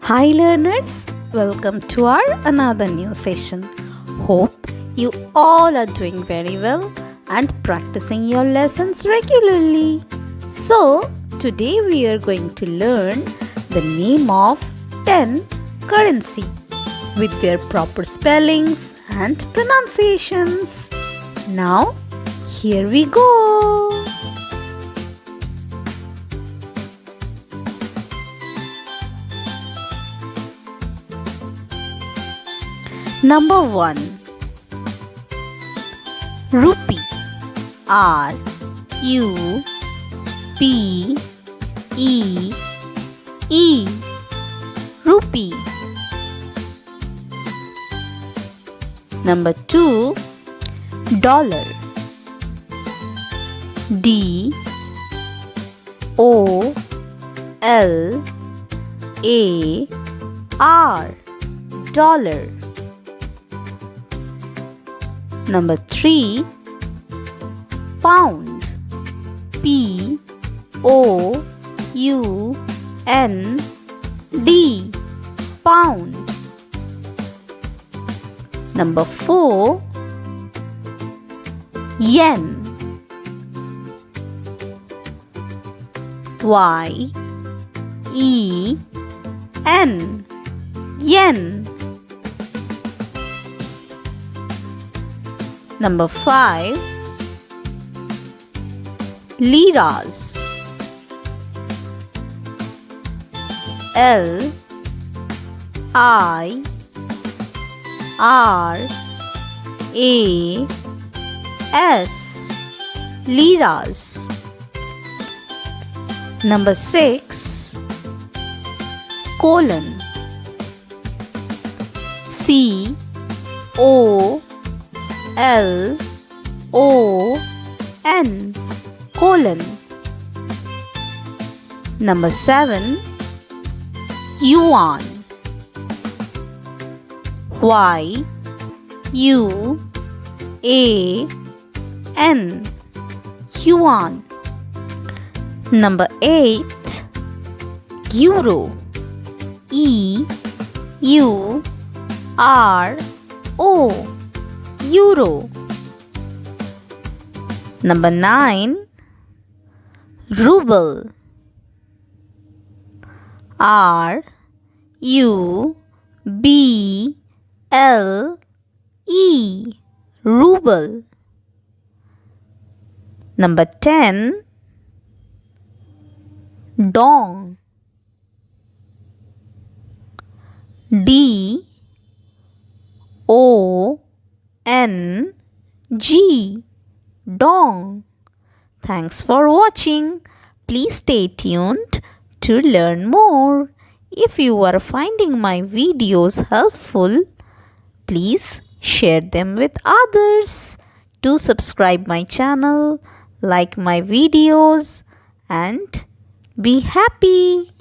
Hi learners, welcome to our another new session. Hope you all are doing very well and practicing your lessons regularly. So, today we are going to learn the name of 10 currency with their proper spellings and pronunciations. Now, here we go. Number 1. Rupee. R U P E E. Rupee. Number 2. Dollar. D O L A R. Dollar. Number 3. Pound. P O U N D. Pound. Number 4. Yen. Y E N. Yen. Number 5. Liras. L I R A S. Liras. Number 6. Colon. C O L O N. Colon. Number 7. Yuan. Y U A N. Yuan. Number 8. Euro. E U R O. Euro. Number 9. Ruble. R U B L E. Ruble. Number 10. Dong. D O N G. Dong. Thanks for watching. Please stay tuned to learn more. If you are finding my videos helpful, please share them with others. Do subscribe my channel, like my videos, and be happy.